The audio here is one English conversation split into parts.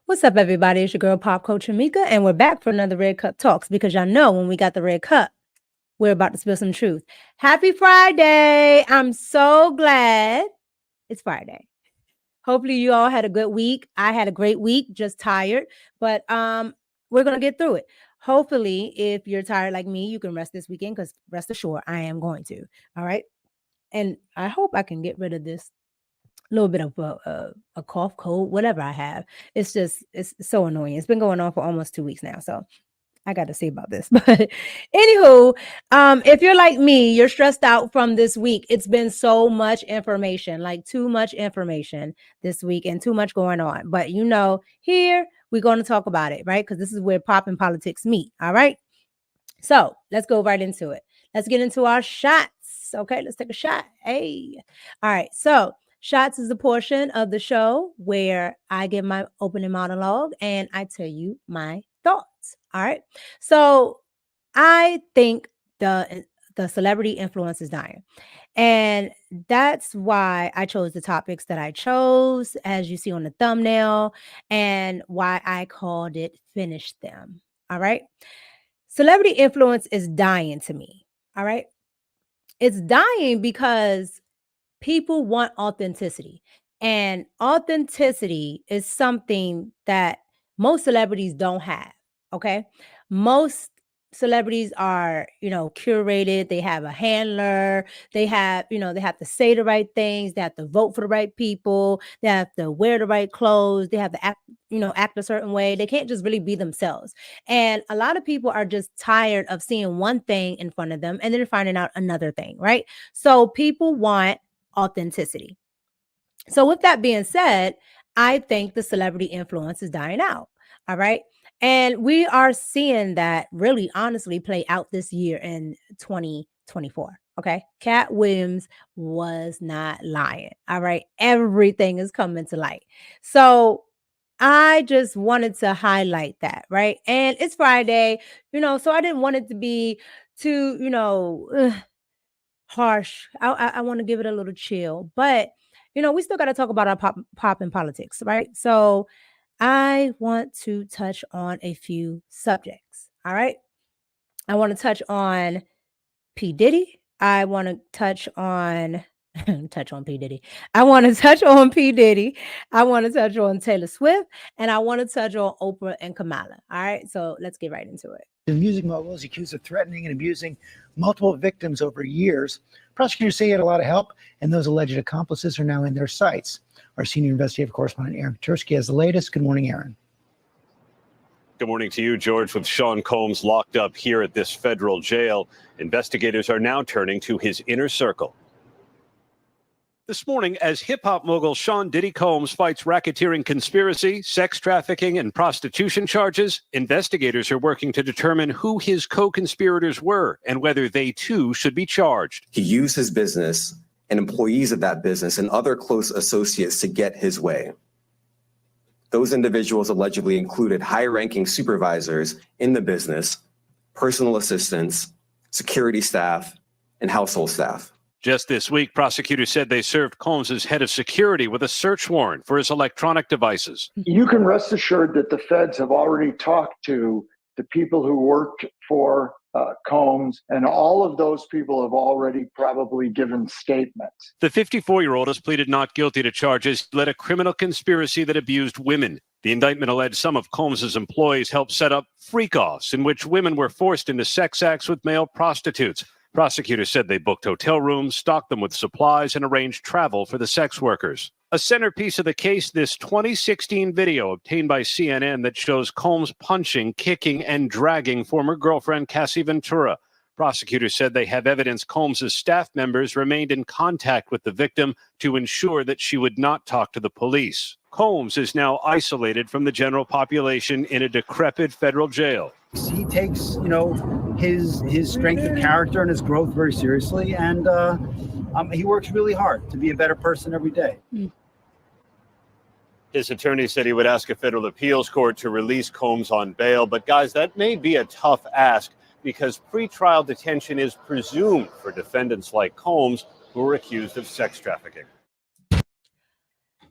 What's up, everybody? It's your girl, Pop Culture Mika, and we're back for another Red Cup Talks because y'all know when we got the Red Cup, we're about to spill some truth. Happy Friday! I'm so glad it's Friday. Hopefully you all had a good week. I had a great week, just tired, but we're going to get through it. Hopefully, if you're tired like me, you can rest this weekend because rest assured, I am going to. All right? And I hope I can get rid of this little bit of a cough, cold, whatever I have. It's so annoying. It's been going on for almost 2 weeks now. So I got to see about this. But anywho, if you're like me, you're stressed out from this week. It's been so much information, like too much information this week and too much going on. But here we're going to talk about it, right? Because this is where pop and politics meet. All right. So let's go right into it. Let's get into our shots. Okay, let's take a shot. Hey. All right. So shots is a portion of the show where I give my opening monologue and I tell you my thoughts. All right. So I think the celebrity influence is dying. And that's why I chose the topics that I chose, as you see on the thumbnail, and why I called it Finish Them. All right. Celebrity influence is dying to me. All right. It's dying because people want authenticity. And authenticity is something that most celebrities don't have. Okay. Most celebrities are, curated. They have a handler. They have to say the right things. They have to vote for the right people. They have to wear the right clothes. They have to act a certain way. They can't just really be themselves. And a lot of people are just tired of seeing one thing in front of them and then finding out another thing, right? So people want authenticity. So with that being said, I think the celebrity influence is dying out. All right. And we are seeing that really honestly play out this year in 2024. Okay. Cat Williams was not lying. All right. Everything is coming to light. So I just wanted to highlight that. Right. And it's Friday, so I didn't want it to be too, harsh. I want to give it a little chill, but we still got to talk about our pop and politics, right? So I want to touch on a few subjects. All right. I want to touch on P. Diddy. I want to touch on P. Diddy. I want to touch on P. Diddy. I want to touch on Taylor Swift, and I want to touch on Oprah and Kamala. All right. So let's get right into it. The music mogul is accused of threatening and abusing multiple victims over years. Prosecutors say he had a lot of help, and those alleged accomplices are now in their sights. Our senior investigative correspondent, Aaron Petersky, has the latest. Good morning, Aaron. Good morning to you, George. With Sean Combs locked up here at this federal jail, investigators are now turning to his inner circle. This morning, as hip-hop mogul Sean Diddy Combs fights racketeering conspiracy, sex trafficking, and prostitution charges, investigators are working to determine who his co-conspirators were and whether they, too, should be charged. He used his business and employees of that business and other close associates to get his way. Those individuals allegedly included high-ranking supervisors in the business, personal assistants, security staff, and household staff. Just this week, prosecutors said they served Combs as head of security with a search warrant for his electronic devices. You can rest assured that the feds have already talked to the people who worked for Combs, and all of those people have already probably given statements. The 54-year-old has pleaded not guilty to charges led a criminal conspiracy that abused women. The indictment alleged some of Combs's employees helped set up freak-offs in which women were forced into sex acts with male prostitutes. Prosecutors said they booked hotel rooms, stocked them with supplies, and arranged travel for the sex workers. A centerpiece of the case, this 2016 video obtained by CNN that shows Combs punching, kicking, and dragging former girlfriend Cassie Ventura. Prosecutors said they have evidence Combs's staff members remained in contact with the victim to ensure that she would not talk to the police. Combs is now isolated from the general population in a decrepit federal jail. He takes, his strength of character and his growth very seriously, and he works really hard to be a better person every day. His attorney said he would ask a federal appeals court to release Combs on bail, but guys, that may be a tough ask because pretrial detention is presumed for defendants like Combs who are accused of sex trafficking.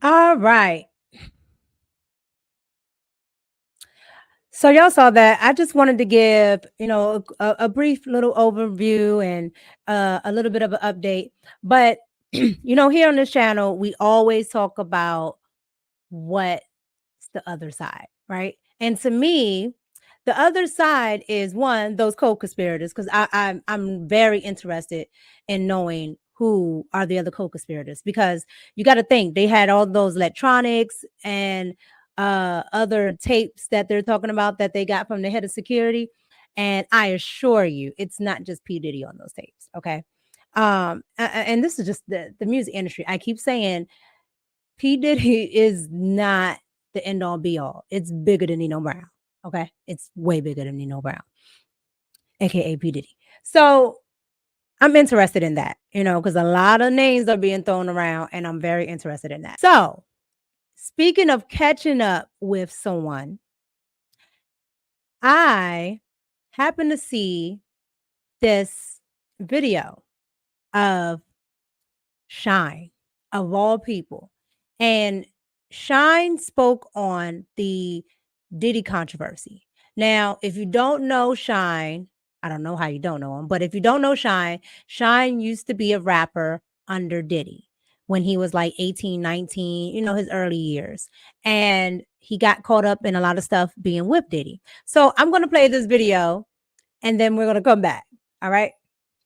All right. So y'all saw that. I just wanted to give, a brief little overview and a little bit of an update. But, here on this channel, we always talk about what's the other side, right? And to me, the other side is one, those co-conspirators, because I'm very interested in knowing who are the other co-conspirators, because you got to think they had all those electronics and other tapes that they're talking about that they got from the head of security. And I assure you, it's not just P. Diddy on those tapes. Okay. And this is just the music industry. I keep saying P. Diddy is not the end all be all. It's bigger than Nino Brown. Okay. It's way bigger than Nino Brown, aka P. Diddy. So I'm interested in that, because a lot of names are being thrown around and I'm very interested in that. So speaking of catching up with someone, I happened to see this video of Shine, of all people. And Shine spoke on the Diddy controversy. Now, if you don't know Shine, I don't know how you don't know him, but if you don't know Shine, Shine used to be a rapper under Diddy when he was like 18, 19, his early years. And he got caught up in a lot of stuff being with Diddy. So I'm going to play this video and then we're going to come back. All right.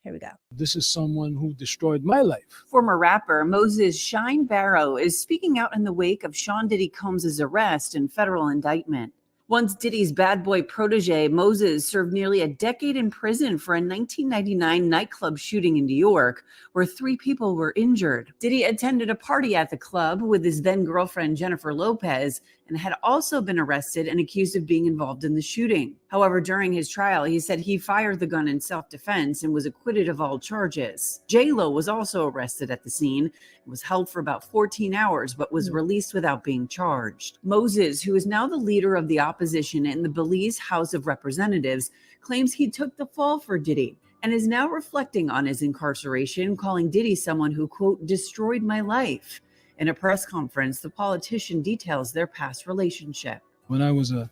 Here we go. This is someone who destroyed my life. Former rapper Moses Shine Barrow is speaking out in the wake of Sean Diddy Combs' arrest and federal indictment. Once Diddy's bad boy protege, Moses served nearly a decade in prison for a 1999 nightclub shooting in New York, where 3 people were injured. Diddy attended a party at the club with his then-girlfriend Jennifer Lopez and had also been arrested and accused of being involved in the shooting. However, during his trial, he said he fired the gun in self-defense and was acquitted of all charges. J-Lo was also arrested at the scene and was held for about 14 hours, but was released without being charged. Moses, who is now the leader of the opposition in the Belize House of Representatives, claims he took the fall for Diddy and is now reflecting on his incarceration, calling Diddy someone who, quote, destroyed my life. In a press conference, the politician details their past relationship. When I was a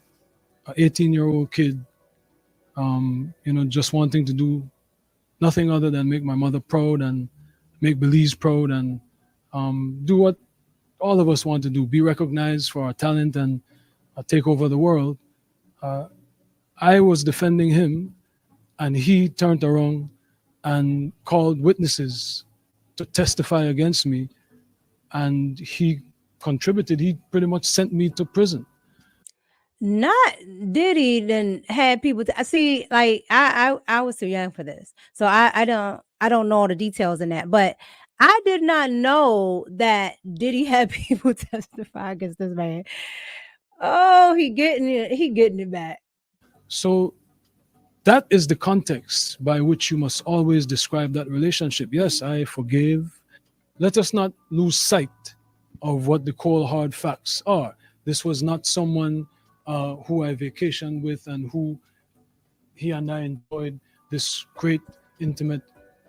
18-year-old kid, just wanting to do nothing other than make my mother proud and make Belize proud and do what all of us want to do, be recognized for our talent and take over the world. I was defending him and he turned around and called witnesses to testify against me. And he contributed, he pretty much sent me to prison. Not Diddy then had people I see, like I was too young for this. So I don't know all the details in that, but I did not know that Diddy had people testify against this man. Oh, he getting it back. So that is the context by which you must always describe that relationship. Yes, I forgave. Let us not lose sight of what the cold hard facts are. This was not someone who I vacationed with and who he and I enjoyed this great intimate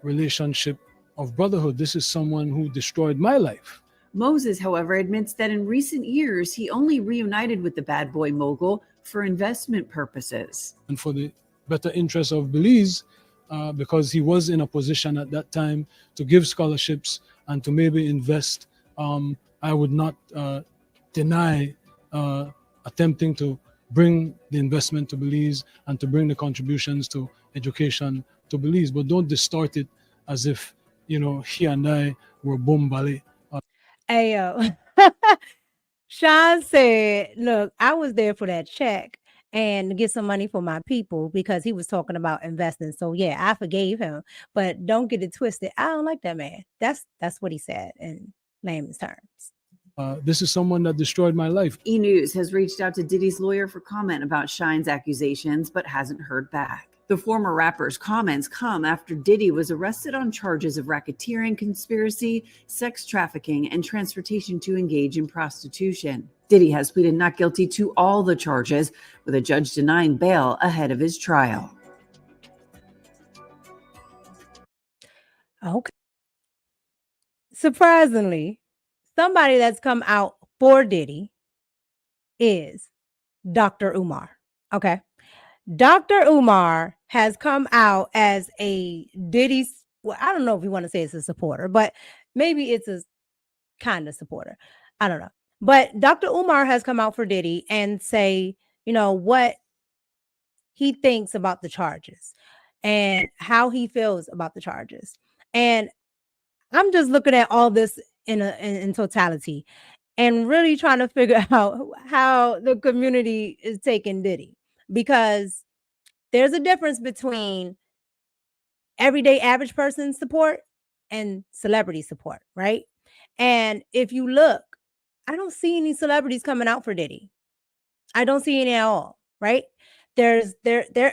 relationship of brotherhood. This is someone who destroyed my life. Moses, however, admits that in recent years, he only reunited with the bad boy mogul for investment purposes. And for the better interest of Belize, because he was in a position at that time to give scholarships and to maybe invest, I would not deny attempting to bring the investment to Belize and to bring the contributions to education to Belize, but don't distort it as if, he and I were bombale. Hey, yo. Sean said, look, I was there for that check and to get some money for my people because he was talking about investing. So yeah, I forgave him, but don't get it twisted. I don't like that man. That's what he said in layman's terms. This is someone that destroyed my life. E! News has reached out to Diddy's lawyer for comment about Shine's accusations, but hasn't heard back. The former rapper's comments come after Diddy was arrested on charges of racketeering, conspiracy, sex trafficking, and transportation to engage in prostitution. Diddy has pleaded not guilty to all the charges, with a judge denying bail ahead of his trial. Okay. Surprisingly, somebody that's come out for Diddy is Dr. Umar. Okay. Dr. Umar has come out as a Diddy's, well, I don't know if you want to say it's a supporter, but maybe it's a kind of supporter. I don't know. But Dr. Umar has come out for Diddy and say, what he thinks about the charges and how he feels about the charges. And I'm just looking at all this in totality and really trying to figure out how the community is taking Diddy, because there's a difference between everyday average person support and celebrity support, right? And if you look, I don't see any celebrities coming out for Diddy. I don't see any at all, right? There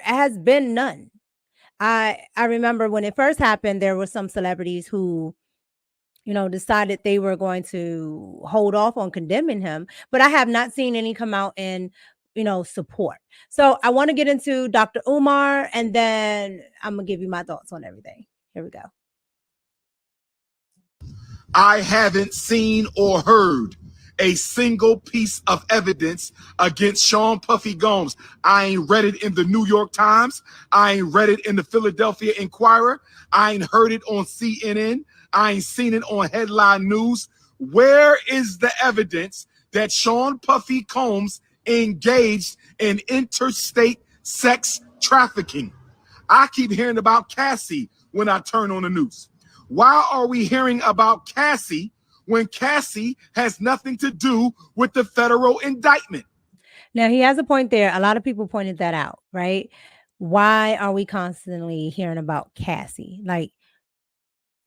has been none. I remember when it first happened, there were some celebrities who, decided they were going to hold off on condemning him, but I have not seen any come out and, support. So I want to get into Dr. Umar, and then I'm going to give you my thoughts on everything. Here we go. I haven't seen or heard a single piece of evidence against Sean Puffy Gomes. I ain't read it in the New York Times. I ain't read it in the Philadelphia Inquirer. I ain't heard it on CNN. I ain't seen it on headline news. Where is the evidence that Sean Puffy Combs engaged in interstate sex trafficking? I keep hearing about Cassie when I turn on the news. Why are we hearing about Cassie when Cassie has nothing to do with the federal indictment? Now, he has a point there. A lot of people pointed that out, right? Why are we constantly hearing about Cassie? Like,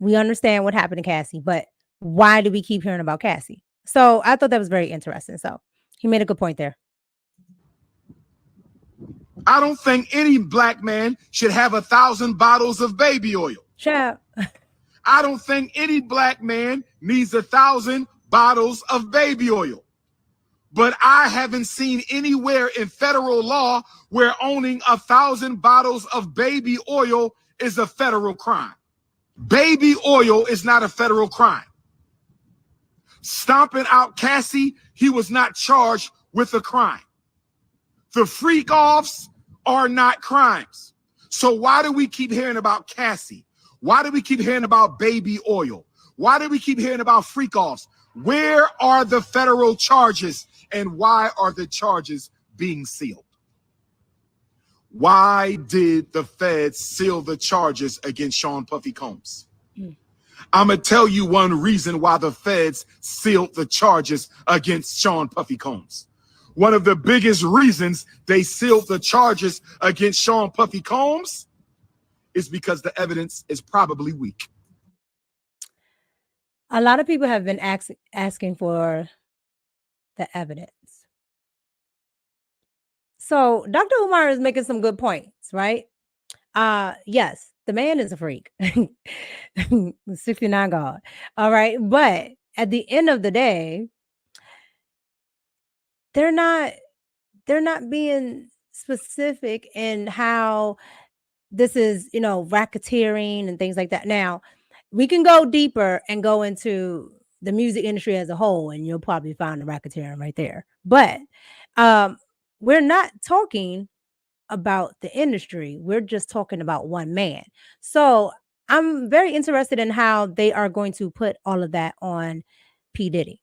we understand what happened to Cassie, but why do we keep hearing about Cassie? So I thought that was very interesting. So he made a good point there. I don't think any black man should have 1,000 bottles of baby oil. Shut up. I don't think any black man needs 1,000 bottles of baby oil. But I haven't seen anywhere in federal law where owning 1,000 bottles of baby oil is a federal crime. Baby oil is not a federal crime. Stomping out Cassie, he was not charged with a crime. The freak-offs are not crimes. So why do we keep hearing about Cassie? Why do we keep hearing about baby oil? Why do we keep hearing about freak-offs? Where are the federal charges, and why are the charges being sealed? Why did the feds seal the charges against Sean Puffy Combs? I'm going to tell you one reason why the feds sealed the charges against Sean Puffy Combs. One of the biggest reasons they sealed the charges against Sean Puffy Combs is because the evidence is probably weak. A lot of people have been asking for the evidence. So Dr. Umar is making some good points, right? Yes, the man is a freak. 69 God. All right. But at the end of the day, they're not being specific in how this is, racketeering and things like that. Now, we can go deeper and go into the music industry as a whole, and you'll probably find the racketeering right there. But we're not talking about the industry. We're just talking about one man. So I'm very interested in how they are going to put all of that on P. Diddy,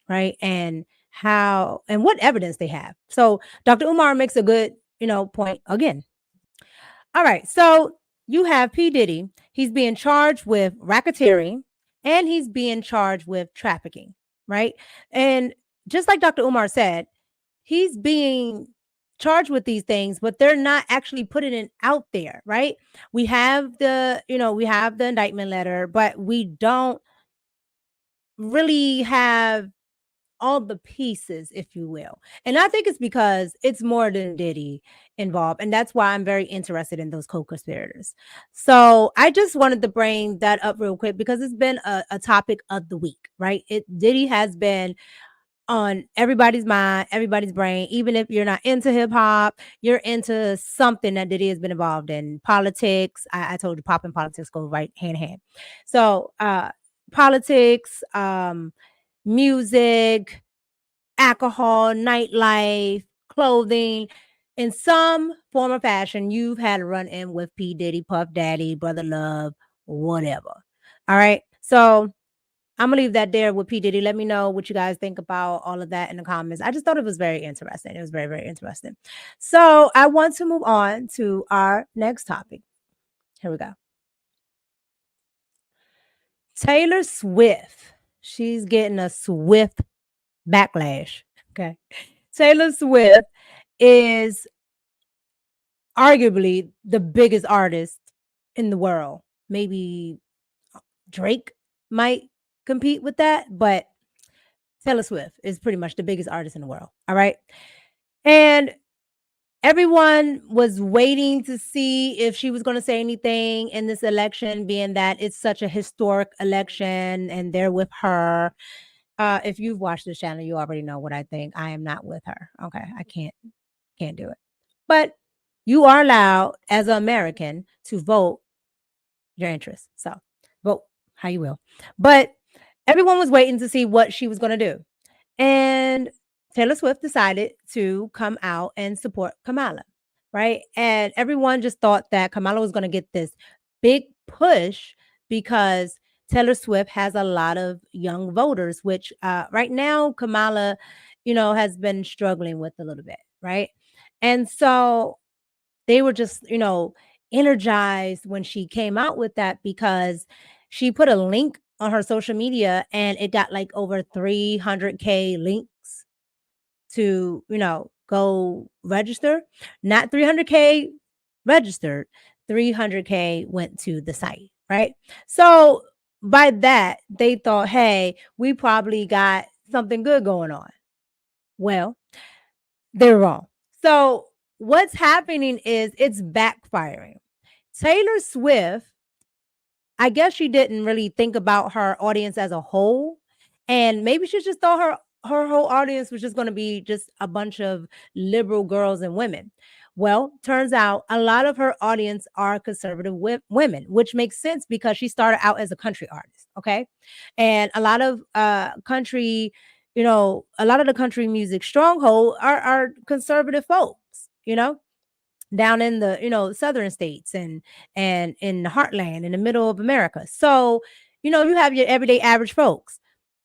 right? And how and what evidence they have. So Dr. Umar makes a good, point again. All right. So you have P. Diddy. He's being charged with racketeering and he's being charged with trafficking, right? And just like Dr. Umar said, he's being charged with these things, but they're not actually putting it out there, right? We have the indictment letter, but we don't really have all the pieces, if you will. And I think it's because it's more than Diddy involved. And that's why I'm very interested in those co-conspirators. So I just wanted to bring that up real quick because it's been a topic of the week, right? Diddy has been on everybody's mind, everybody's brain. Even if you're not into hip hop, you're into something that Diddy has been involved in. Politics. I told you pop and politics go right hand in hand. So politics, music, alcohol, nightlife, clothing. in some form or fashion, you've had a run in with P. Diddy, Puff Daddy, Brother Love, whatever. All right. So I'm gonna leave that there with P. Diddy. Let me know what you guys think about all of that in the comments. I just thought it was very interesting. It was very, very interesting. So I want to move on to our next topic. Here we go. Taylor Swift. She's getting a swift backlash. Okay. Taylor Swift is arguably the biggest artist in the world. Maybe Drake might compete with that, but Taylor Swift is pretty much the biggest artist in the world. All right. And everyone was waiting to see if she was going to say anything in this election, being that it's such a historic election and they're with her. If you've watched this channel, you already know what I think. I am not with her. Okay. I can't do it. But you are allowed as an American to vote your interests. So vote how you will. But everyone was waiting to see what she was going to do. And Taylor Swift decided to come out and support Kamala, right? And everyone just thought that Kamala was going to get this big push because Taylor Swift has a lot of young voters, which right now Kamala, has been struggling with a little bit, right? And so they were just, energized when she came out with that because she put a link on her social media and it got like over 300K links to, go register. Not 300K registered, 300K went to the site, right? So by that, they thought, hey, we probably got something good going on. Well, they're wrong. So what's happening is it's backfiring. Taylor Swift, I guess she didn't really think about her audience as a whole. And maybe she just thought her whole audience was just going to be just a bunch of liberal girls and women. Well, turns out a lot of her audience are conservative women, which makes sense because she started out as a country artist. Okay. And a lot of country, a lot of the country music stronghold are conservative folks, down in the southern states and in the heartland in the middle of America. So you have your everyday average folks.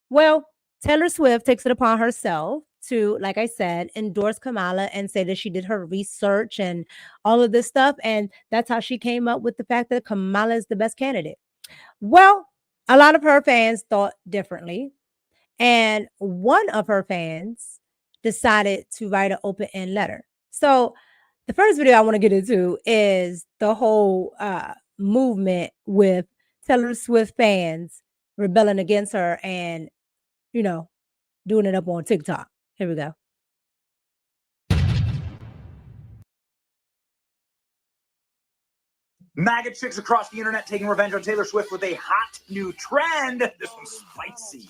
Well, Taylor Swift takes it upon herself to, like I said, endorse Kamala and say that she did her research and all of this stuff, and that's how she came up with the fact that Kamala is the best candidate. Well, a lot of her fans thought differently, and one of her fans decided to write an open-end letter. So the first video I want to get into is the whole movement with Taylor Swift fans rebelling against her and, doing it up on TikTok. Here we go. MAGA chicks across the internet taking revenge on Taylor Swift with a hot new trend. This one's spicy.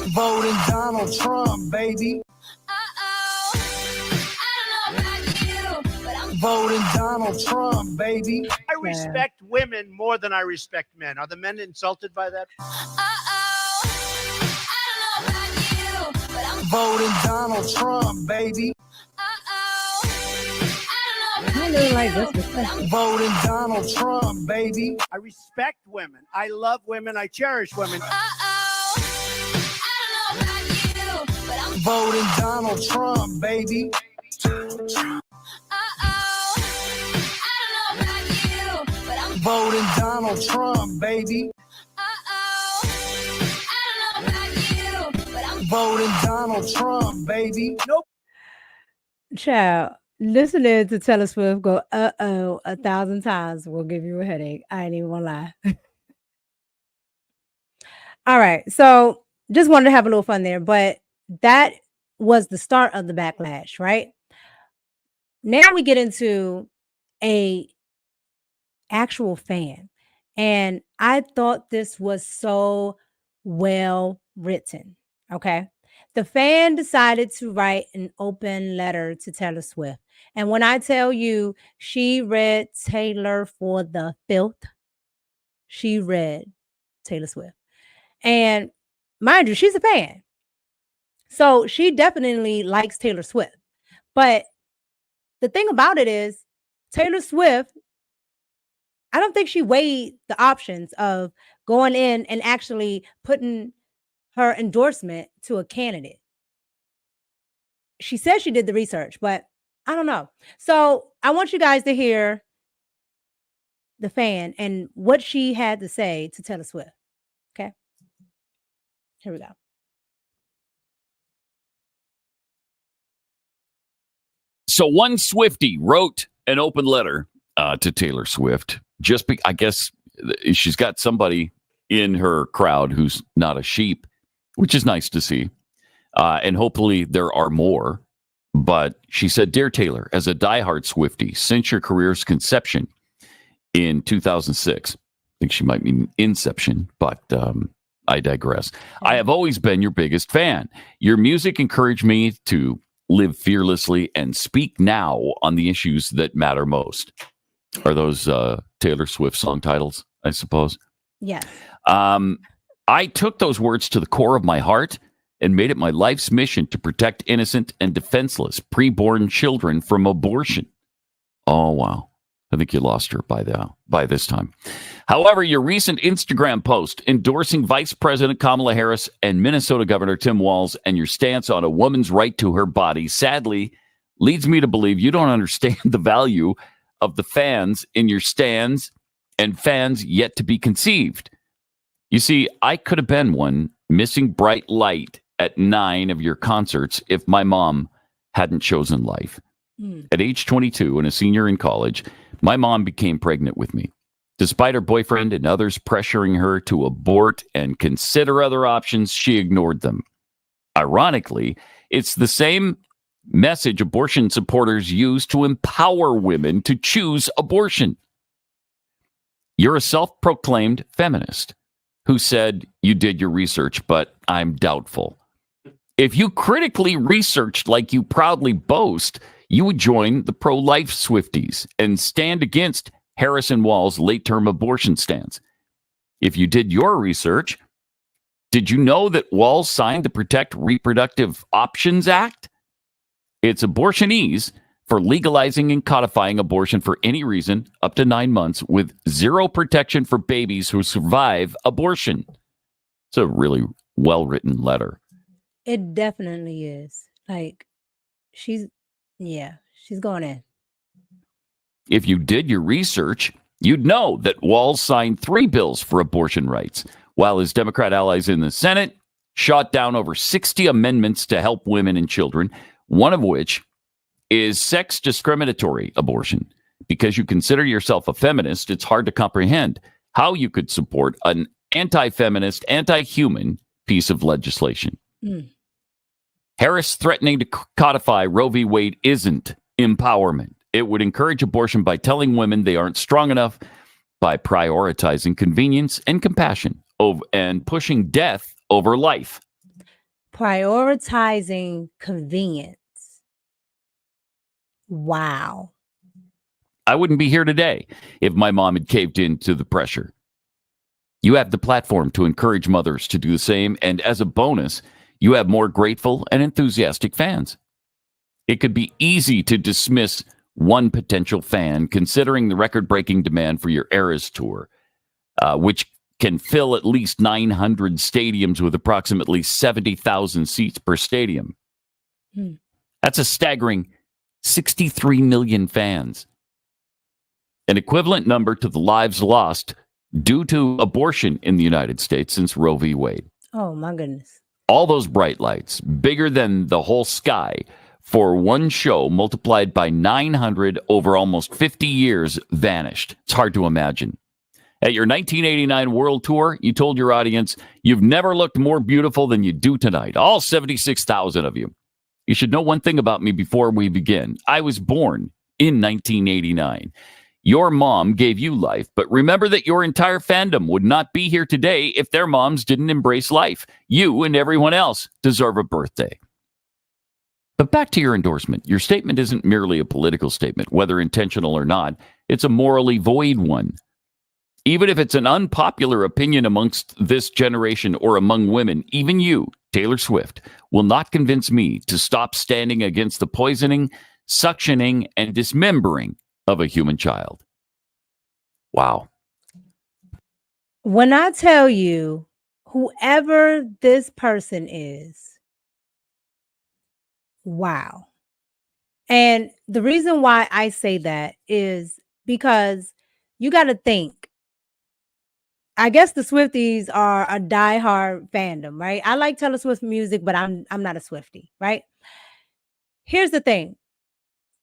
Voting Donald Trump, baby. Voting Donald Trump, baby. I respect women more than I respect men. Are the men insulted by that? Voting Donald Trump, baby. I really like this. Voting Donald Trump, baby. I respect women. I love women. I cherish women. Voting Donald Trump, baby. Voting Donald Trump, baby. Voting Donald Trump, baby. Nope. Child, listening to Taylor Swift go, 1,000 times will give you a headache. I ain't even gonna lie. All right. So just wanted to have a little fun there, but that was the start of the backlash, right? Now we get into a actual fan. And I thought this was so well written. Okay. The fan decided to write an open letter to Taylor Swift. And when I tell you she read Taylor for the filth, she read Taylor Swift. And mind you, she's a fan. So she definitely likes Taylor Swift. But the thing about it is, Taylor Swift, I don't think she weighed the options of going in and actually putting her endorsement to a candidate. She says she did the research, but I don't know. So I want you guys to hear the fan and what she had to say to Taylor Swift. Okay. Here we go. So one Swiftie wrote an open letter to Taylor Swift. I guess she's got somebody in her crowd who's not a sheep, which is nice to see. And hopefully there are more. But she said, "Dear Taylor, as a diehard Swiftie, since your career's conception in 2006, I think she might mean inception, but I digress. I have always been your biggest fan. Your music encouraged me to live fearlessly and speak now on the issues that matter most." Are those Taylor Swift song titles, I suppose? Yes. I took those words to the core of my heart and made it my life's mission to protect innocent and defenseless preborn children from abortion. Oh, wow. I think you lost her by this time. However, your recent Instagram post endorsing Vice President Kamala Harris and Minnesota Governor Tim Walz and your stance on a woman's right to her body sadly leads me to believe you don't understand the value of the fans in your stands and fans yet to be conceived. You see, I could have been one missing bright light at 9 of your concerts if my mom hadn't chosen life. At age 22 and a senior in college, my mom became pregnant with me. Despite her boyfriend and others pressuring her to abort and consider other options, she ignored them. Ironically, it's the same message abortion supporters use to empower women to choose abortion. You're a self-proclaimed feminist who said you did your research, but I'm doubtful. If you critically researched like you proudly boast, you would join the pro-life Swifties and stand against Harris and Walz's late-term abortion stance. If you did your research, did you know that Walz signed the Protect Reproductive Options Act? It's abortionese for legalizing and codifying abortion for any reason up to 9 months with zero protection for babies who survive abortion. It's a really well-written letter. It definitely is. Like, she's going in. If you did your research, you'd know that Walz signed 3 bills for abortion rights, while his Democrat allies in the Senate shot down over 60 amendments to help women and children, one of which is sex discriminatory abortion. Because you consider yourself a feminist, it's hard to comprehend how you could support an anti-feminist, anti-human piece of legislation. Harris threatening to codify Roe v. Wade isn't empowerment. It would encourage abortion by telling women they aren't strong enough, by prioritizing convenience and compassion and pushing death over life. Prioritizing convenience. Wow. I wouldn't be here today if my mom had caved into the pressure. You have the platform to encourage mothers to do the same, and as a bonus, you have more grateful and enthusiastic fans. It could be easy to dismiss one potential fan, considering the record-breaking demand for your Eras tour, which can fill at least 900 stadiums with approximately 70,000 seats per stadium. That's a staggering 63 million fans. An equivalent number to the lives lost due to abortion in the United States since Roe v. Wade. Oh, my goodness. All those bright lights, bigger than the whole sky, for one show multiplied by 900 over almost 50 years, vanished. It's hard to imagine. At your 1989 World Tour, you told your audience, "You've never looked more beautiful than you do tonight." All 76,000 of you. You should know one thing about me before we begin. I was born in 1989. Your mom gave you life, but remember that your entire fandom would not be here today if their moms didn't embrace life. You and everyone else deserve a birthday. But back to your endorsement. Your statement isn't merely a political statement, whether intentional or not. It's a morally void one. Even if it's an unpopular opinion amongst this generation or among women, even you, Taylor Swift, will not convince me to stop standing against the poisoning, suctioning, and dismembering of a human child. Wow. When I tell you, whoever this person is, wow. And the reason why I say that is because you got to think. I guess the Swifties are a diehard fandom, right? I like Taylor Swift music, but I'm not a Swiftie, right? Here's the thing.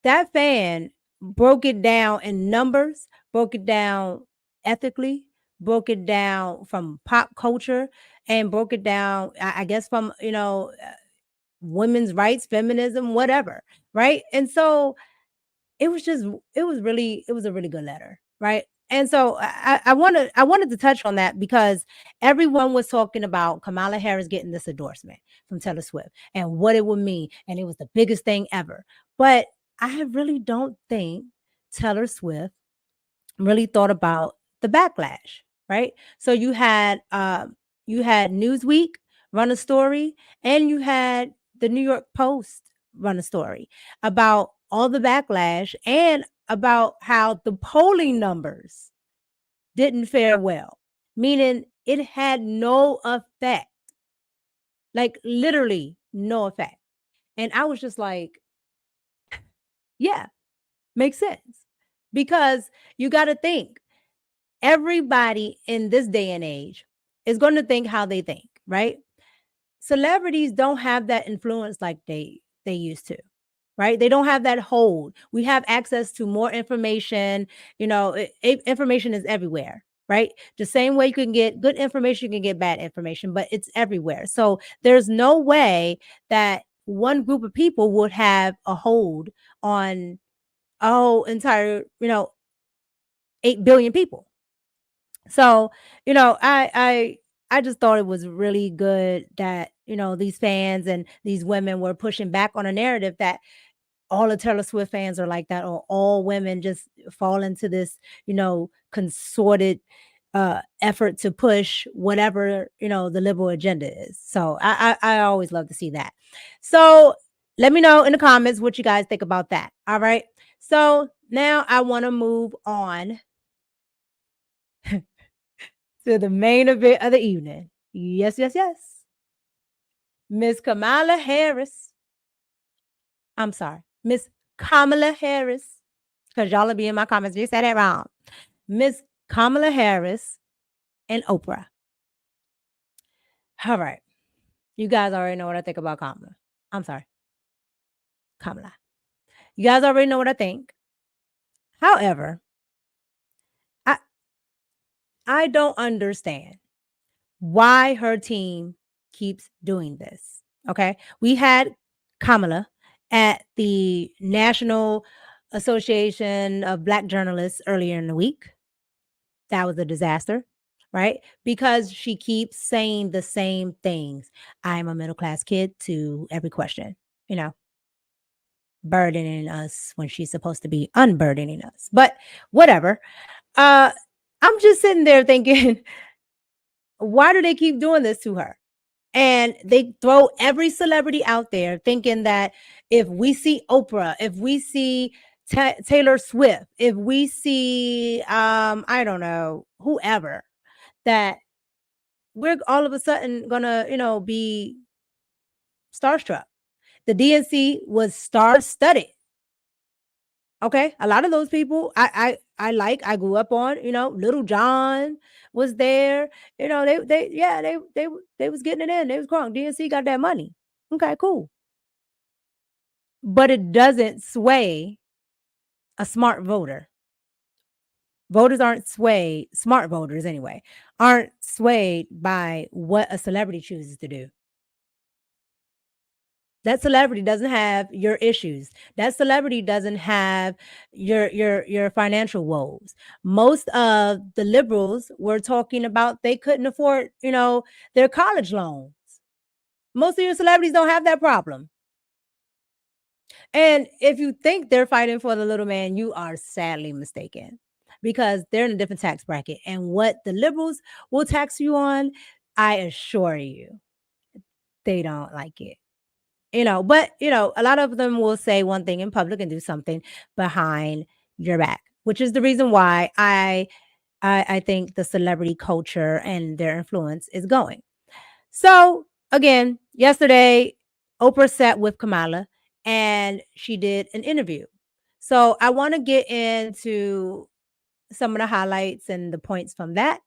That fan broke it down in numbers, broke it down ethically, broke it down from pop culture, and broke it down, I guess, from, women's rights, feminism, whatever, right? And so it was a really good letter, right? And so I wanted to touch on that because everyone was talking about Kamala Harris getting this endorsement from Taylor Swift and what it would mean, and it was the biggest thing ever. But I really don't think Taylor Swift really thought about the backlash, right? So you had Newsweek run a story, and you had the New York Post run a story about all the backlash and about how the polling numbers didn't fare well, meaning it had no effect, like literally no effect. And I was just like, yeah, makes sense, because you got to think everybody in this day and age is going to think how they think, right? Celebrities don't have that influence like they used to, right? They don't have that hold. We have access to more information. Information is everywhere, right? The same way you can get good information, you can get bad information, but it's everywhere. So there's no way that one group of people would have a hold on a whole entire, 8 billion people. So, I just thought it was really good that, these fans and these women were pushing back on a narrative that all the Taylor Swift fans are like that, or all women just fall into this, consorted effort to push whatever, the liberal agenda is. So I always love to see that. So let me know in the comments what you guys think about that. All right. So now I want to move on to the main event of the evening. Yes. Miss Kamala Harris. I'm sorry. Miss Kamala Harris. Because y'all will be in my comments. You said that wrong. Miss Kamala Harris and Oprah. All right. You guys already know what I think about Kamala. I'm sorry. Kamala. You guys already know what I think. However, I don't understand why her team keeps doing this. Okay. We had Kamala at the National Association of Black Journalists earlier in the week. That was a disaster, right? Because she keeps saying the same things. I'm a middle class kid to every question, burdening us when she's supposed to be unburdening us. But whatever. I'm just sitting there thinking, why do they keep doing this to her? And they throw every celebrity out there thinking that if we see Oprah, if we see Taylor Swift, if we see, I don't know, whoever, that we're all of a sudden gonna, be starstruck. The DNC was star-studded. Okay, a lot of those people I grew up on. Little John was there. They was getting it in. They was growing. DNC got that money. Okay, cool. But it doesn't sway a smart voter. Voters aren't swayed, smart voters anyway, aren't swayed by what a celebrity chooses to do. That celebrity doesn't have your issues. That celebrity doesn't have your financial woes. Most of the liberals were talking about they couldn't afford, their college loans. Most of your celebrities don't have that problem. And if you think they're fighting for the little man, you are sadly mistaken, because they're in a different tax bracket. And what the liberals will tax you on, I assure you, they don't like it. But a lot of them will say one thing in public and do something behind your back, which is the reason why I think the celebrity culture and their influence is going. So again, yesterday, Oprah sat with Kamala and she did an interview. So I want to get into some of the highlights and the points from that,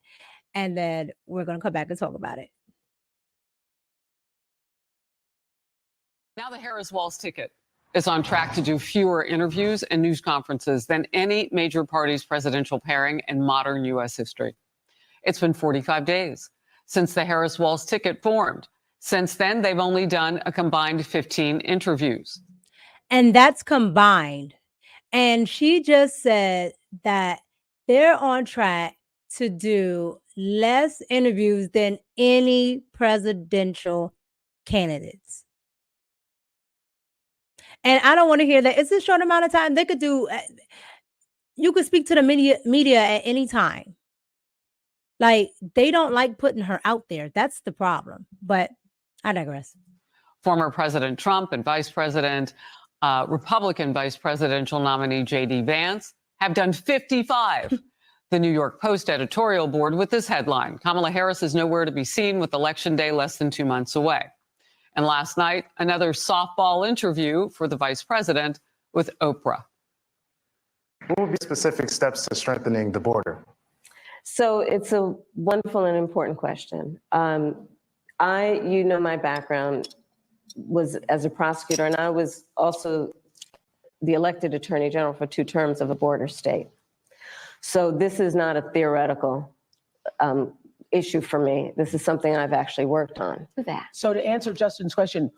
and then we're going to come back and talk about it. Now the Harris-Walz ticket is on track to do fewer interviews and news conferences than any major party's presidential pairing in modern U.S. history. It's been 45 days since the Harris-Walz ticket formed. Since then, they've only done a combined 15 interviews. And that's combined. And she just said that they're on track to do less interviews than any presidential candidates. And I don't want to hear that. It's a short amount of time. They could do, you could speak to the media at any time. Like, they don't like putting her out there. That's the problem. But I digress. Former President Trump and Vice President, Republican Vice Presidential nominee J.D. Vance have done 55. The New York Post editorial board with this headline: Kamala Harris is nowhere to be seen with Election Day less than 2 months away. And last night, another softball interview for the vice president with Oprah. What would be specific steps to strengthening the border? So it's a wonderful and important question. My background was as a prosecutor, and I was also the elected attorney general for 2 terms of a border state. So this is not a theoretical issue for me. This is something I've actually worked on. So to answer Justin's question,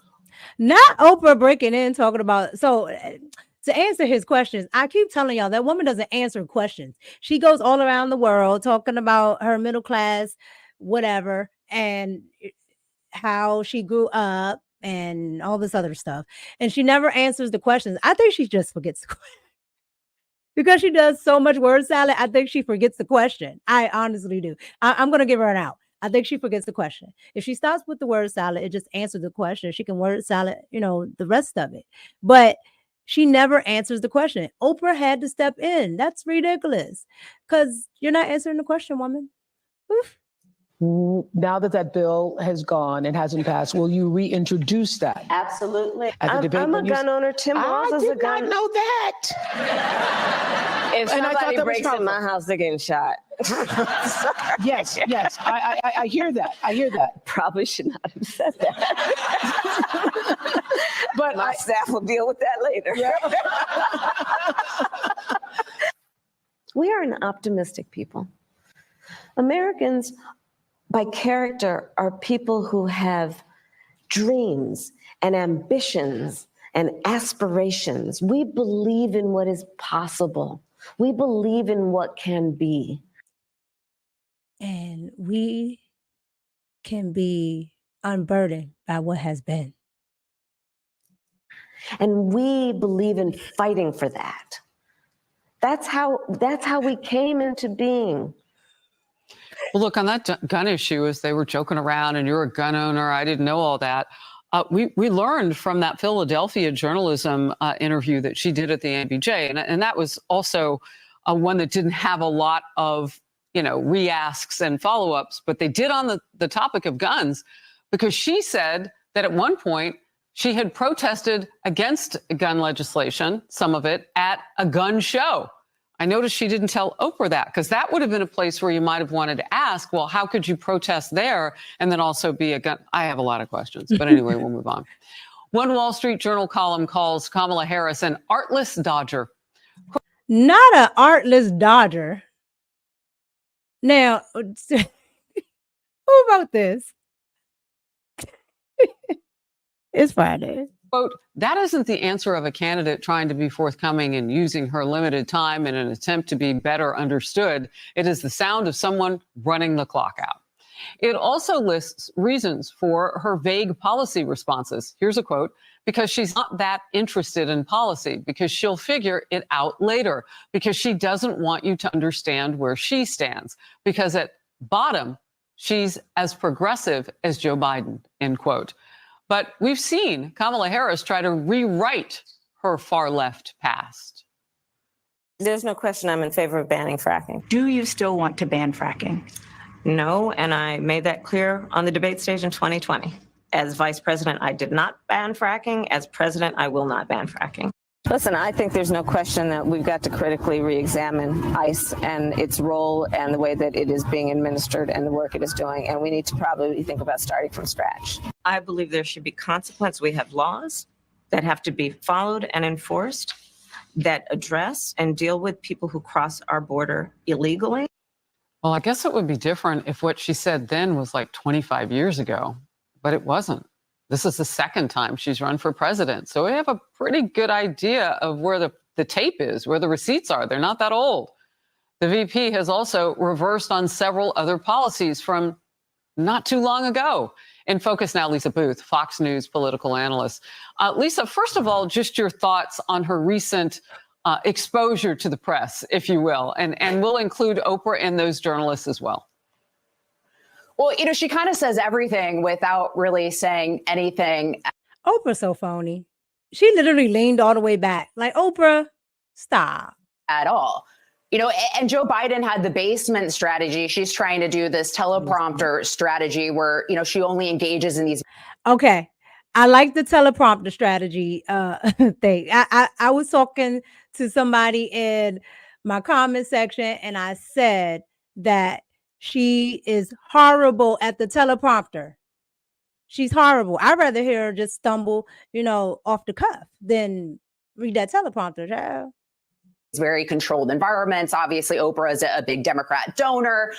not Oprah breaking in talking about, so to answer his questions, I keep telling y'all that woman doesn't answer questions. She goes all around the world talking about her middle class, whatever, and how she grew up and all this other stuff. And she never answers the questions. I think she just forgets the question. Because she does so much word salad, I think she forgets the question. I honestly do. I'm going to give her an out. I think she forgets the question. If she stops with the word salad, it just answers the question. She can word salad, the rest of it. But she never answers the question. Oprah had to step in. That's ridiculous. Because you're not answering the question, woman. Oof. Now that bill has gone and hasn't passed, will you reintroduce that? Absolutely. At the debate I'm a gun owner. Tim Walz is a gun. I did not know that. If somebody breaks in my house, they're getting shot. Yes. I hear that. Probably should not have said that. But my staff will deal with that later. Yeah. We are an optimistic people. Americans, by character, are people who have dreams and ambitions and aspirations. We believe in what is possible. We believe in what can be. And we can be unburdened by what has been. And we believe in fighting for that. That's how we came into being. Well, look, on that gun issue, as they were joking around and you're a gun owner, I didn't know all that. We learned from that Philadelphia journalism interview that she did at the ABJ. And that was also one that didn't have a lot of, re-asks and follow-ups, but they did on the topic of guns, because she said that at one point she had protested against gun legislation, some of it, at a gun show. I noticed she didn't tell Oprah that, because that would have been a place where you might have wanted to ask, well, how could you protest there and then also be a gun? I have a lot of questions, but anyway, we'll move on. One Wall Street Journal column calls Kamala Harris an artless dodger. Not an artless dodger. Now, who wrote this? It's Friday. Quote, that isn't the answer of a candidate trying to be forthcoming and using her limited time in an attempt to be better understood. It is the sound of someone running the clock out. It also lists reasons for her vague policy responses. Here's a quote: because she's not that interested in policy, because she'll figure it out later, because she doesn't want you to understand where she stands, because at bottom, she's as progressive as Joe Biden, end quote. But we've seen Kamala Harris try to rewrite her far left past. There's no question I'm in favor of banning fracking. Do you still want to ban fracking? No, and I made that clear on the debate stage in 2020. As vice president, I did not ban fracking. As president, I will not ban fracking. Listen, I think there's no question that we've got to critically re-examine ICE and its role and the way that it is being administered and the work it is doing. And we need to probably think about starting from scratch. I believe there should be consequence. We have laws that have to be followed and enforced that address and deal with people who cross our border illegally. Well, I guess it would be different if what she said then was like 25 years ago, but it wasn't. This is the second time she's run for president. So we have a pretty good idea of where the tape is, where the receipts are. They're not that old. The VP has also reversed on several other policies from not too long ago. In focus now, Lisa Booth, Fox News political analyst. Lisa, first of all, just your thoughts on her recent exposure to the press, if you will, and we'll include Oprah and those journalists as well. Well, you know, she kind of says everything without really saying anything. Oprah's so phony. She literally leaned all the way back. Like, Oprah, stop. At all. You know, and Joe Biden had the basement strategy. She's trying to do this teleprompter strategy where, you know, she only engages in these. Okay. I like the teleprompter strategy thing. I was talking to somebody in my comment section and I said that she is horrible at the teleprompter. She's horrible. I'd rather hear her just stumble, you know, off the cuff than read that teleprompter, child. Very controlled environments. Obviously, Oprah is a big Democrat donor.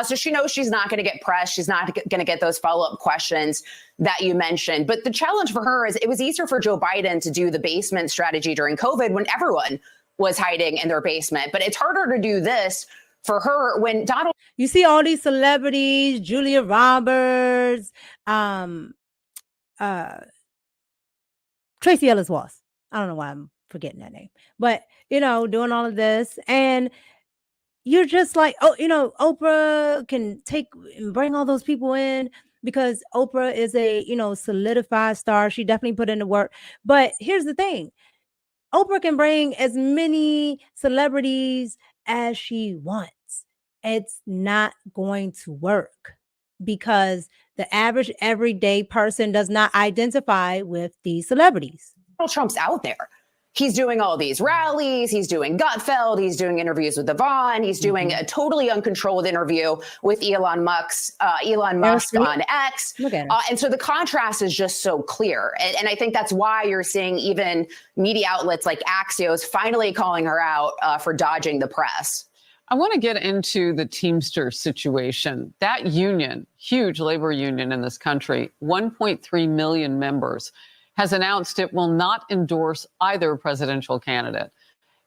So she knows she's not going to get pressed. She's not going to get those follow-up questions that you mentioned. But the challenge for her is it was easier for Joe Biden to do the basement strategy during COVID when everyone was hiding in their basement. But it's harder to do this for her when Donald. You see all these celebrities, Julia Roberts, Tracy Ellis Ross. I don't know why I'm forgetting that name, but you know, doing all of this, and you're just like, oh, you know, Oprah can take and bring all those people in because Oprah is a, you know, solidified star. She definitely put in the work. But here's the thing. Oprah can bring as many celebrities as she wants. It's not going to work because the average everyday person does not identify with these celebrities. Donald Trump's out there. He's doing all these rallies. He's doing Gutfeld. He's doing interviews with Yvonne. He's doing a totally uncontrolled interview with Elon Musk on X. Look at him. And so the contrast is just so clear. And I think that's why you're seeing even media outlets like Axios finally calling her out for dodging the press. I want to get into the Teamsters situation. That union, huge labor union in this country, 1.3 million members, has announced it will not endorse either presidential candidate.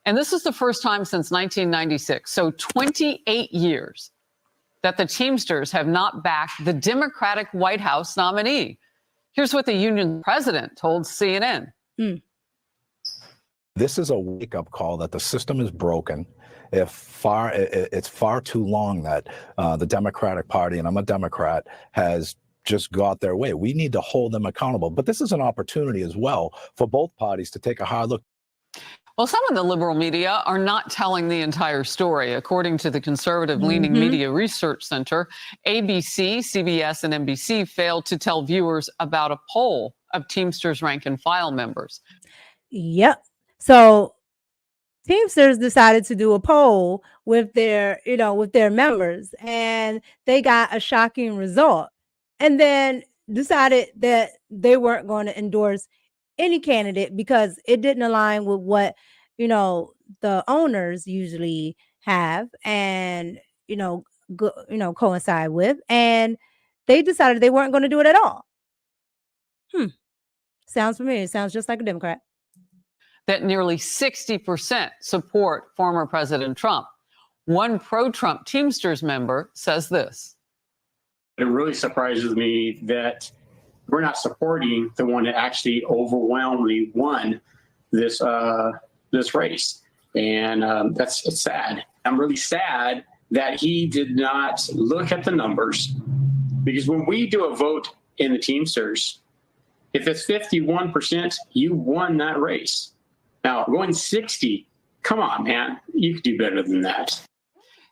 And this is the first time since 1996, so 28 years, that the Teamsters have not backed the Democratic White House nominee. Here's what the union president told CNN. This is a wake-up call that the system is broken. It's far too long that the Democratic Party, and I'm a Democrat, has just got their way. We need to hold them accountable. But this is an opportunity as well for both parties to take a hard look. Well, some of the liberal media are not telling the entire story. According to the conservative-leaning Media Research Center, ABC, CBS, and NBC failed to tell viewers about a poll of Teamsters rank-and-file members. Yep. So Teamsters decided to do a poll with their, you know, with their members, and they got a shocking result. And then decided that they weren't going to endorse any candidate because it didn't align with what, you know, the owners usually have and, you know, coincide with. And they decided they weren't going to do it at all. Sounds familiar. Sounds just like a Democrat. That nearly 60% support former President Trump. One pro-Trump Teamsters member says this. It really surprises me that we're not supporting the one that actually overwhelmingly won this race, and it's sad. I'm really sad that he did not look at the numbers, because when we do a vote in the Teamsters, If it's 51%, you won that race. Now, going 60, come on, man. You could do better than that.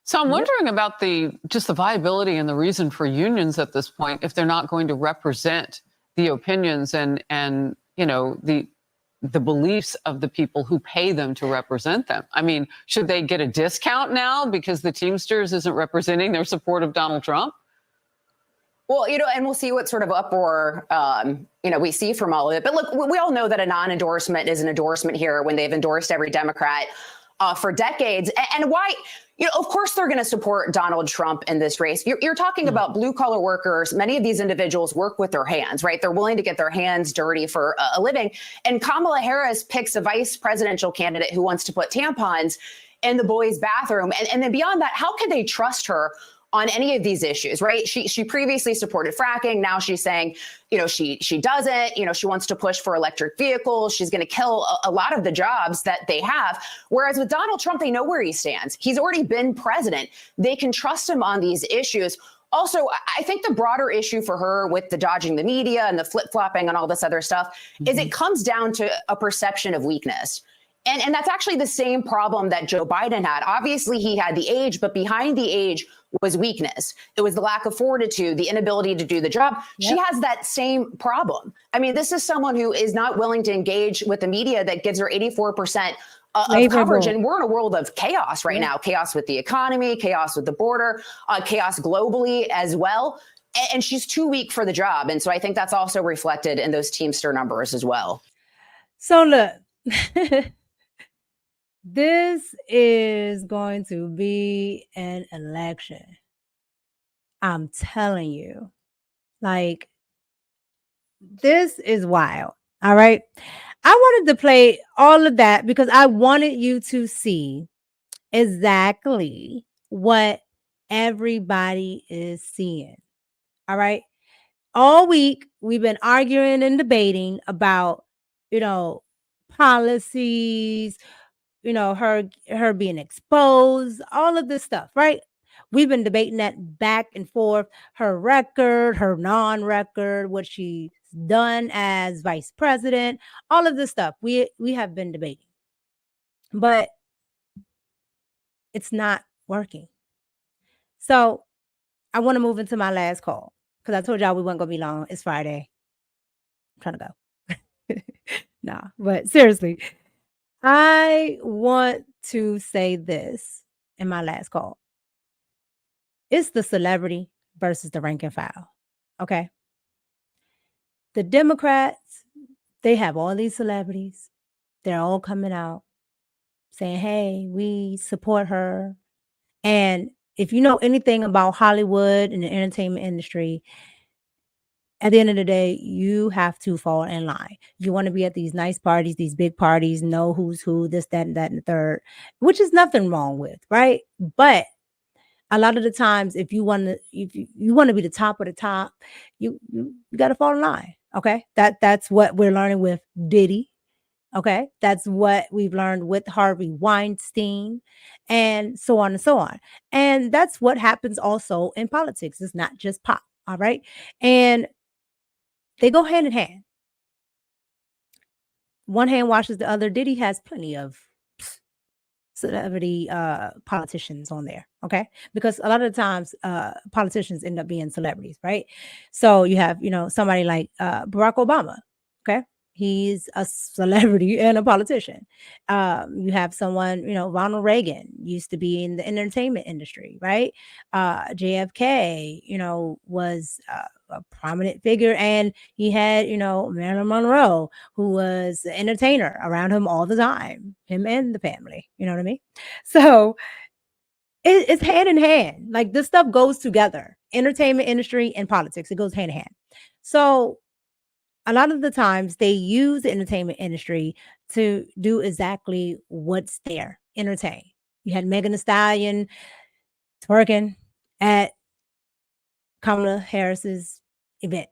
So I'm wondering about just the viability and the reason for unions at this point if they're not going to represent the opinions and the beliefs of the people who pay them to represent them. I mean, should they get a discount now because the Teamsters isn't representing their support of Donald Trump? Well, and we'll see what sort of uproar, we see from all of it. But look, we all know that a non-endorsement is an endorsement here when they've endorsed every Democrat for decades. And why, of course, they're going to support Donald Trump in this race. You're talking about blue collar workers. Many of these individuals work with their hands, right? They're willing to get their hands dirty for a living. And Kamala Harris picks a vice presidential candidate who wants to put tampons in the boys' bathroom. And then beyond that, how can they trust her on any of these issues, right? She previously supported fracking. Now she's saying, she doesn't, she wants to push for electric vehicles. She's going to kill a lot of the jobs that they have. Whereas with Donald Trump, they know where he stands. He's already been president. They can trust him on these issues. Also, I think the broader issue for her with the dodging the media and the flip-flopping and all this other stuff is it comes down to a perception of weakness. And that's actually the same problem that Joe Biden had. Obviously, he had the age, but behind the age was weakness. It was the lack of fortitude, the inability to do the job. Yep. She has that same problem. I mean, this is someone who is not willing to engage with the media that gives her 84% of coverage. And we're in a world of chaos right now. Chaos with the economy, chaos with the border, chaos globally as well. And she's too weak for the job. And so I think that's also reflected in those Teamster numbers as well. So look. This is going to be an election. I'm telling you. Like, this is wild. All right. I wanted to play all of that because I wanted you to see exactly what everybody is seeing. All right. All week, we've been arguing and debating about, policies, her being exposed, all of this stuff, right? We've been debating that back and forth, her record, her non-record, what she's done as vice president, all of this stuff. We have been debating. But it's not working. So I want to move into my last call because I told y'all we weren't going to be long. It's Friday. I'm trying to go. Nah, but seriously. I want to say this in my last call. It's the celebrity versus the rank and file. Okay. The Democrats, they have all these celebrities. They're all coming out saying, hey, we support her. And if you know anything about Hollywood and the entertainment industry, at the end of the day, you have to fall in line. You want to be at these nice parties, these big parties, know who's who, this, that, and the third, which is nothing wrong with, right? But a lot of the times, if you want to be the top of the top, you got to fall in line. Okay, that's what we're learning with Diddy. Okay, that's what we've learned with Harvey Weinstein, and so on and so on. And that's what happens also in politics. It's not just pop. All right, and they go hand in hand. One hand washes the other. Diddy has plenty of celebrity politicians on there, okay? Because a lot of the times politicians end up being celebrities, right? So you have, somebody like Barack Obama, okay? He's a celebrity and a politician. You have someone, Ronald Reagan used to be in the entertainment industry, right? JFK, was a prominent figure, and he had, Marilyn Monroe, who was an entertainer around him all the time, him and the family, you know what I mean? So it's hand in hand. Like, this stuff goes together. Entertainment industry and politics, it goes hand in hand. So a lot of the times they use the entertainment industry to do exactly what's there, entertain. You had Megan Thee Stallion twerking at Kamala Harris's event,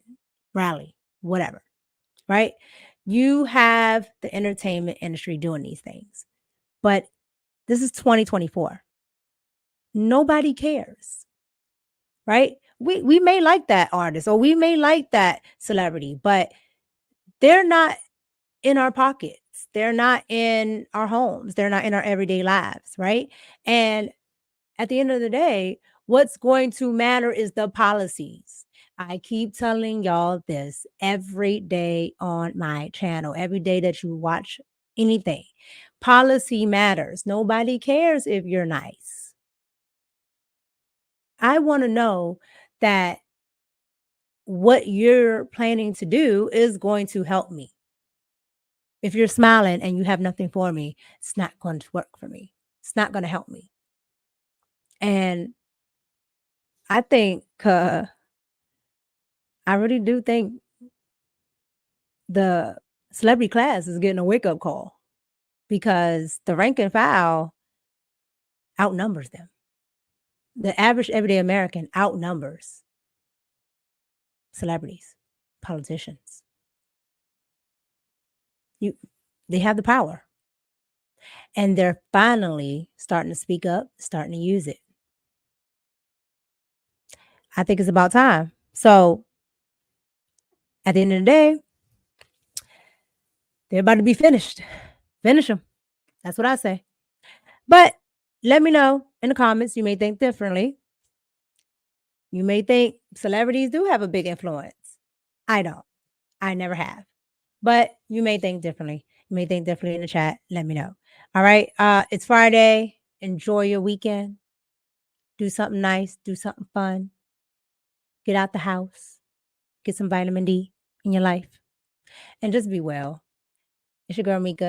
rally, whatever, right? You have the entertainment industry doing these things. But this is 2024. Nobody cares, right? We may like that artist or we may like that celebrity, but They're not in our pockets. They're not in our homes. They're not in our everyday lives, right? And at the end of the day, what's going to matter is the policies. I keep telling y'all this every day on my channel, every day that you watch anything. Policy matters. Nobody cares if you're nice. I want to know that what you're planning to do is going to help me. If you're smiling and you have nothing for me, it's not going to work for me. It's not going to help me. And I think, I really do think the celebrity class is getting a wake-up call because the rank and file outnumbers them. The average everyday American outnumbers celebrities, politicians. They have the power. And they're finally starting to speak up, starting to use it. I think it's about time. So at the end of the day, they're about to be finished. Finish them. That's what I say. But let me know in the comments. You may think differently. You may think celebrities do have a big influence. I don't. I never have. But you may think differently. You may think differently in the chat. Let me know. All right. It's Friday. Enjoy your weekend. Do something nice. Do something fun. Get out the house. Get some vitamin D in your life. And just be well. It's your girl, Mika.